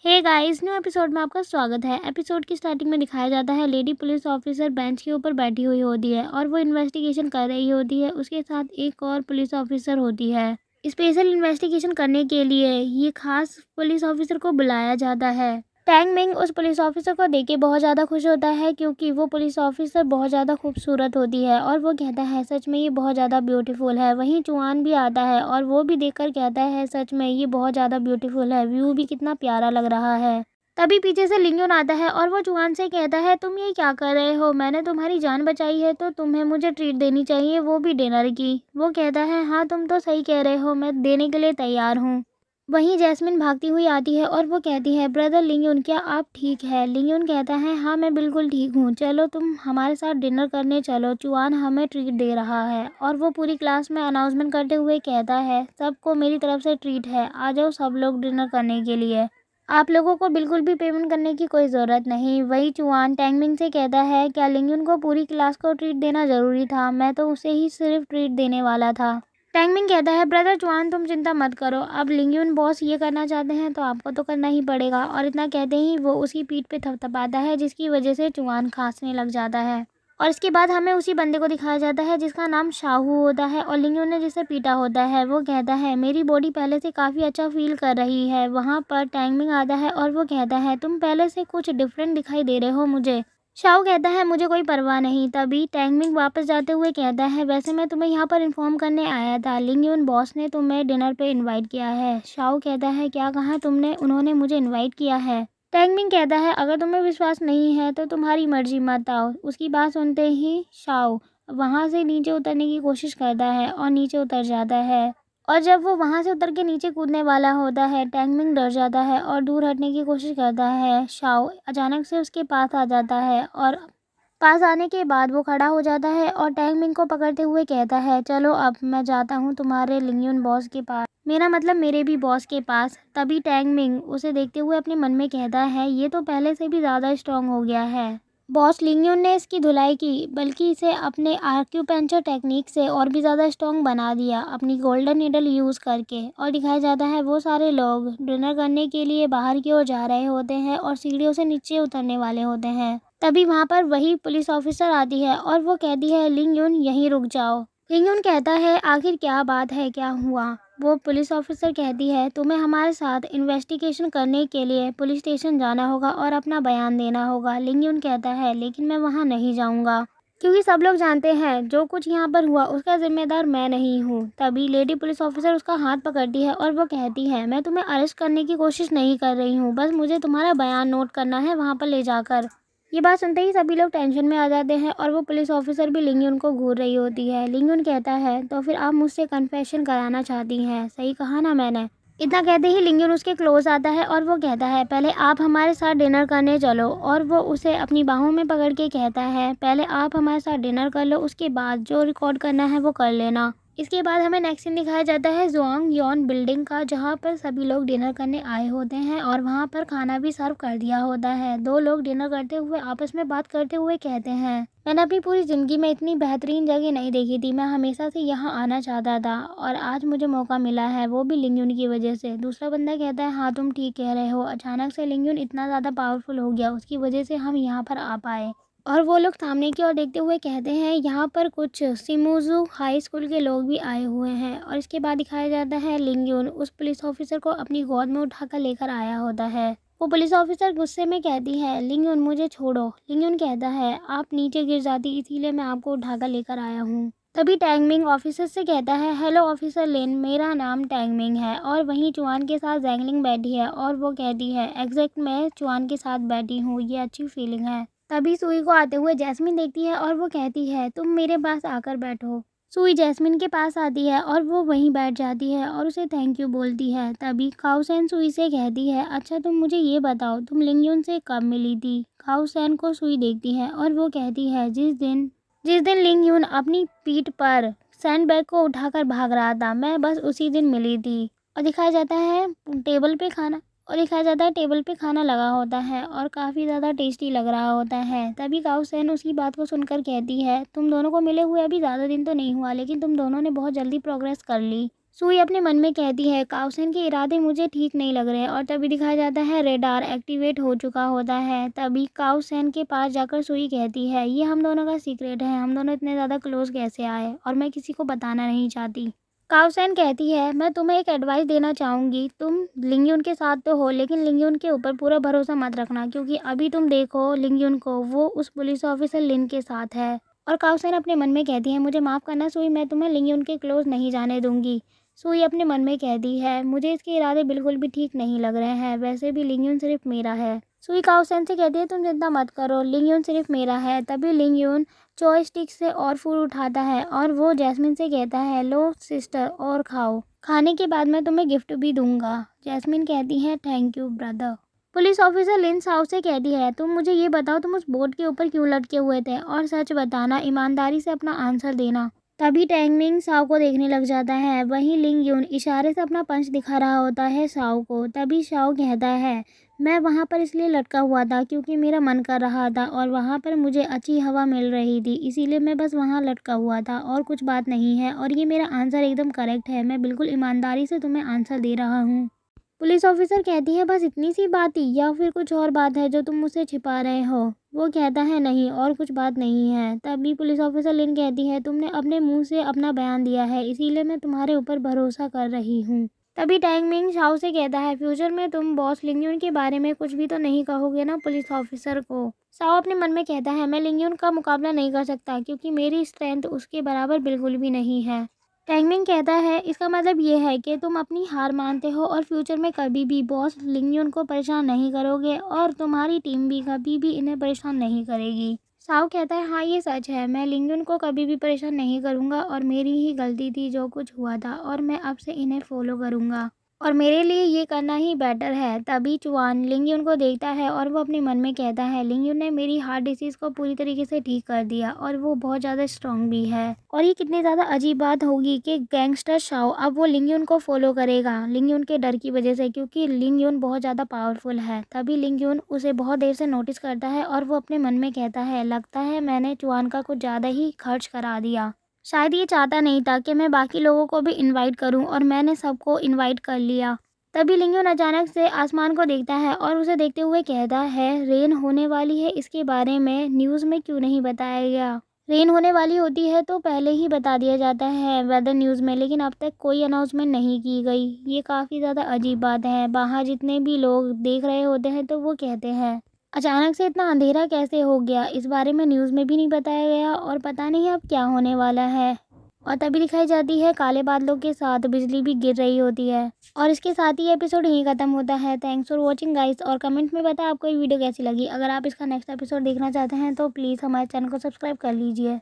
Hey guys, new episode में आपका स्वागत है। एपिसोड की स्टार्टिंग में दिखाया जाता है लेडी पुलिस ऑफिसर बेंच के ऊपर बैठी हुई होती है और वो इन्वेस्टिगेशन कर रही होती है। उसके साथ एक और पुलिस ऑफिसर होती है। स्पेशल इन्वेस्टिगेशन करने के लिए ये खास पुलिस ऑफिसर को बुलाया जाता है। टैंग मिंग उस पुलिस ऑफिसर को देख के बहुत ज़्यादा खुश होता है क्योंकि वो पुलिस ऑफिसर बहुत ज़्यादा खूबसूरत होती है और वो कहता है सच में ये बहुत ज़्यादा ब्यूटीफुल है। वहीं चुआन भी आता है और वो भी देखकर कहता है सच में ये बहुत ज़्यादा ब्यूटीफुल है, व्यू भी कितना प्यारा लग रहा है। तभी पीछे से लिंगयुन आता है और वो चुआन से कहता है तुम ये क्या कर रहे हो, मैंने तुम्हारी जान बचाई है तो तुम्हें मुझे ट्रीट देनी चाहिए, वो भी डिनर की। वो कहता है हाँ तुम तो सही कह रहे हो, मैं देने के लिए तैयार हूँ। वहीं जैस्मिन भागती हुई आती है और वो कहती है ब्रदर लिंगयुन क्या आप ठीक है। लिंगयुन कहता है हाँ मैं बिल्कुल ठीक हूँ, चलो तुम हमारे साथ डिनर करने चलो, चुआन हमें ट्रीट दे रहा है। और वो पूरी क्लास में अनाउंसमेंट करते हुए कहता है सबको मेरी तरफ से ट्रीट है, आ जाओ सब लोग डिनर करने के लिए, आप लोगों को बिल्कुल भी पेमेंट करने की कोई ज़रूरत नहीं। वही चुआन टैंगमिंग से कहता है क्या लिंगयुन को पूरी क्लास को ट्रीट देना ज़रूरी था, मैं तो उसे ही सिर्फ ट्रीट देने वाला था। टैंगमिंग कहता है ब्रदर चुआन तुम चिंता मत करो, अब लिंगयुन बॉस ये करना चाहते हैं तो आपको तो करना ही पड़ेगा। और इतना कहते ही वो उसकी पीठ पे थपथपाता है जिसकी वजह से चुआन खांसने लग जाता है। और इसके बाद हमें उसी बंदे को दिखाया जाता है जिसका नाम शाहू होता है और लिंगयुन ने जिसे पीटा होता है। वो कहता है मेरी बॉडी पहले से काफ़ी अच्छा फील कर रही है। वहाँ पर टैंगमिंग आता है और वो कहता है तुम पहले से कुछ डिफरेंट दिखाई दे रहे हो मुझे। शाओ कहता है मुझे कोई परवाह नहीं। तभी टैंगमिंग वापस जाते हुए कहता है वैसे मैं तुम्हें यहाँ पर इन्फॉर्म करने आया था, लिंगयुन बॉस ने तुम्हें डिनर पे इनवाइट किया है। शाओ कहता है क्या कहा तुमने, उन्होंने मुझे इनवाइट किया है। टैंगमिंग कहता है अगर तुम्हें विश्वास नहीं है तो तुम्हारी मर्जी, मत आओ। उसकी बात सुनते ही शाओ वहाँ से नीचे उतरने की कोशिश करता है और नीचे उतर जाता है। और जब वो वहाँ से उतर के नीचे कूदने वाला होता है टैंगमिंग डर जाता है और दूर हटने की कोशिश करता है। शाओ अचानक से उसके पास आ जाता है और पास आने के बाद वो खड़ा हो जाता है और टैंगमिंग को पकड़ते हुए कहता है चलो अब मैं जाता हूँ तुम्हारे लिंगयुन बॉस के पास, मेरा मतलब मेरे भी बॉस के पास। तभी टैंगमिंग उसे देखते हुए अपने मन में कहता है ये तो पहले से भी ज़्यादा स्ट्रांग हो गया है। बॉस लिंगयुन ने इसकी धुलाई की, बल्कि इसे अपने आर्क्यूपेंचर टेक्निक से और भी ज़्यादा स्ट्रांग बना दिया अपनी गोल्डन नीडल यूज़ करके। और दिखाया जाता है वो सारे लोग डिनर करने के लिए बाहर की ओर जा रहे होते हैं और सीढ़ियों से नीचे उतरने वाले होते हैं। तभी वहाँ पर वही पुलिस ऑफिसर आती है और वो कहती है लिंगयुन यहीं रुक जाओ। लिंगयुन कहता है आखिर क्या बात है, क्या हुआ। वो पुलिस ऑफिसर कहती है तुम्हें हमारे साथ इन्वेस्टिगेशन करने के लिए पुलिस स्टेशन जाना होगा और अपना बयान देना होगा। लिंगयुन कहता है लेकिन मैं वहाँ नहीं जाऊँगा क्योंकि सब लोग जानते हैं जो कुछ यहाँ पर हुआ उसका जिम्मेदार मैं नहीं हूँ। तभी लेडी पुलिस ऑफिसर उसका हाथ पकड़ती है और वो कहती है मैं तुम्हें अरेस्ट करने की कोशिश नहीं कर रही हूँ, बस मुझे तुम्हारा बयान नोट करना है वहाँ पर ले जाकर। ये बात सुनते ही सभी लोग टेंशन में आ जाते हैं और वो पुलिस ऑफिसर भी लिंगयुन को घूर रही होती है। लिंगयुन कहता है तो फिर आप मुझसे कन्फेशन कराना चाहती हैं, सही कहा ना मैंने। इतना कहते ही लिंगयुन उसके क्लोज आता है और वो कहता है पहले आप हमारे साथ डिनर करने चलो। और वो उसे अपनी बाहों में पकड़ के कहता है पहले आप हमारे साथ डिनर कर लो, उसके बाद जो रिकॉर्ड करना है वो कर लेना। इसके बाद हमें नेक्स्ट सीन दिखाया जाता है जुआंग यॉन बिल्डिंग का, जहाँ पर सभी लोग डिनर करने आए होते हैं और वहाँ पर खाना भी सर्व कर दिया होता है। दो लोग डिनर करते हुए आपस में बात करते हुए कहते हैं मैंने अपनी पूरी ज़िंदगी में इतनी बेहतरीन जगह नहीं देखी थी, मैं हमेशा से यहाँ आना चाहता था और आज मुझे मौका मिला है, वो भी लिंगयुन की वजह से। दूसरा बंदा कहता है हाँ तुम ठीक कह रहे हो, अचानक से लिंगयुन इतना ज़्यादा पावरफुल हो गया, उसकी वजह से हम यहाँ पर आ पाए। और वो लोग सामने की ओर देखते हुए कहते हैं यहाँ पर कुछ सिमुजू हाई स्कूल के लोग भी आए हुए हैं। और इसके बाद दिखाया जाता है लिंगयुन उस पुलिस ऑफिसर को अपनी गोद में उठाकर लेकर आया होता है। वो पुलिस ऑफिसर गुस्से में कहती है लिंगयुन मुझे छोड़ो। लिंगयुन कहता है आप नीचे गिर जाती इसीलिए मैं आपको उठाकर लेकर आया हूँ। तभी टैंगमिंग ऑफिसर से कहता है हेलो ऑफिसर लिन, मेरा नाम टैंगमिंग है। और वहीं चुआन के साथ जैंगलिंग बैठी है और वो कहती है एग्जैक्ट मैं चुआन के साथ बैठी हूँ, ये अच्छी फीलिंग है। तभी सुई को आते हुए जैस्मिन देखती है और वो कहती है तुम मेरे पास आकर बैठो। सुई जैस्मिन के पास आती है और वो वहीं बैठ जाती है और उसे थैंक यू बोलती है। तभी खाओसेन सुई से कहती है अच्छा तुम मुझे ये बताओ तुम लिंगयुन से कब मिली थी। खाओसेन को सुई देखती है और वो कहती है जिस दिन लिंगयुन अपनी पीठ पर सैंडबैग को उठाकर भाग रहा था, मैं बस उसी दिन मिली थी। और दिखाया जाता है टेबल पे खाना लगा होता है और काफ़ी ज़्यादा टेस्टी लग रहा होता है। तभी काओसेन उसकी बात को सुनकर कहती है तुम दोनों को मिले हुए अभी ज़्यादा दिन तो नहीं हुआ, लेकिन तुम दोनों ने बहुत जल्दी प्रोग्रेस कर ली। सुई अपने मन में कहती है काउसेन के इरादे मुझे ठीक नहीं लग रहे और तभी दिखाया जाता है रेडार एक्टिवेट हो चुका होता है। तभी काउसेन के पास जाकर सुई कहती है ये हम दोनों का सीक्रेट है, हम दोनों इतने ज़्यादा क्लोज कैसे आए और मैं किसी को बताना नहीं चाहती। काउसेन कहती है मैं तुम्हें एक एडवाइस देना चाहूँगी, तुम लिंगयुन के साथ तो हो लेकिन लिंगयुन के ऊपर पूरा भरोसा मत रखना क्योंकि अभी तुम देखो लिंगयुन को, वो उस पुलिस ऑफिसर लिन के साथ है। और काउसेन अपने मन में कहती है मुझे माफ़ करना सुई, मैं तुम्हें लिंगयुन के क्लोज नहीं जाने दूंगी। सुई अपने मन में कहती है मुझे इसके इरादे बिल्कुल भी ठीक नहीं लग रहे हैं, वैसे भी लिंगयुन सिर्फ मेरा है। सुई काउसेन से कहती है तुम चिंता मत करो, लिंगयुन सिर्फ मेरा है। तभी लिंगयुन जॉयस्टिक से और फूड उठाता है और वो जैस्मिन से कहता है लो सिस्टर और खाओ, खाने के बाद मैं तुम्हें गिफ्ट भी दूंगा। जैस्मिन कहती है thank you brother. Police officer Lin Sau से कहती है तुम मुझे ये बताओ तुम उस बोर्ड के ऊपर क्यों लटके हुए थे और सच बताना, ईमानदारी से अपना आंसर देना। तभी टैंगमिंग साओ को देखने लग जाता है, वहीं लिंग यून इशारे से अपना पंच दिखा रहा होता है साओ को। तभी साओ कहता है मैं वहाँ पर इसलिए लटका हुआ था क्योंकि मेरा मन कर रहा था और वहाँ पर मुझे अच्छी हवा मिल रही थी, इसीलिए मैं बस वहाँ लटका हुआ था और कुछ बात नहीं है। और ये मेरा आंसर एकदम करेक्ट है, मैं बिल्कुल ईमानदारी से तुम्हें आंसर दे रहा हूँ। पुलिस ऑफिसर कहती है बस इतनी सी बात थी या फिर कुछ और बात है जो तुम मुझसे छिपा रहे हो। वो कहता है नहीं और कुछ बात नहीं है। तभी पुलिस ऑफिसर लिन कहती है तुमने अपने मुंह से अपना बयान दिया है इसीलिए मैं तुम्हारे ऊपर भरोसा कर रही हूँ। तभी टैंग मिंग शाओ से कहता है फ्यूचर में तुम बॉस लिंगयुन के बारे में कुछ भी तो नहीं कहोगे ना पुलिस ऑफिसर को। साओ अपने मन में कहता है मैं लिंगयुन का मुकाबला नहीं कर सकता क्योंकि मेरी स्ट्रेंथ उसके बराबर बिल्कुल भी नहीं है। टैंगमिंग कहता है इसका मतलब ये है कि तुम अपनी हार मानते हो और फ्यूचर में कभी भी बॉस लिंगयुन को परेशान नहीं करोगे और तुम्हारी टीम भी कभी भी इन्हें परेशान नहीं करेगी। साओ कहता है हाँ ये सच है, मैं लिंगयुन को कभी भी परेशान नहीं करूँगा और मेरी ही गलती थी जो कुछ हुआ था और मैं अब से इन्हें फॉलो करूँगा और मेरे लिए ये करना ही बेटर है। तभी चुआन लिंगयुन को देखता है और वो अपने मन में कहता है लिंगयुन ने मेरी हार्ट डिसीज़ को पूरी तरीके से ठीक कर दिया और वो बहुत ज़्यादा स्ट्रांग भी है। और ये कितनी ज़्यादा अजीब बात होगी कि गैंगस्टर शाओ अब वो लिंगयुन को फॉलो करेगा लिंगयुन के डर की वजह से, क्योंकि लिंगयुन बहुत ज़्यादा पावरफुल है। तभी लिंगयुन उसे बहुत देर से नोटिस करता है और वो अपने मन में कहता है लगता है मैंने चुआन का कुछ ज़्यादा ही खर्च करा दिया, शायद ये चाहता नहीं था कि मैं बाकी लोगों को भी इनवाइट करूं और मैंने सबको इनवाइट कर लिया। तभी लिंगयुन अचानक से आसमान को देखता है और उसे देखते हुए कहता है रेन होने वाली है, इसके बारे में न्यूज़ में क्यों नहीं बताया गया। रेन होने वाली होती है तो पहले ही बता दिया जाता है वेदर न्यूज़ में, लेकिन अब तक कोई अनाउंसमेंट नहीं की गई। ये काफ़ी ज़्यादा अजीब बात है। बाहर जितने भी लोग देख रहे होते हैं तो वो कहते हैं अचानक से इतना अंधेरा कैसे हो गया, इस बारे में न्यूज़ में भी नहीं बताया गया और पता नहीं अब क्या होने वाला है। और तभी दिखाई जाती है काले बादलों के साथ बिजली भी गिर रही होती है। और इसके साथ ही एपिसोड यहीं ख़त्म होता है। थैंक्स फॉर वॉचिंग गाइस, और कमेंट में बताएं आपको ये वीडियो कैसी लगी। अगर आप इसका नेक्स्ट एपिसोड देखना चाहते हैं तो प्लीज़ हमारे चैनल को सब्सक्राइब कर लीजिए।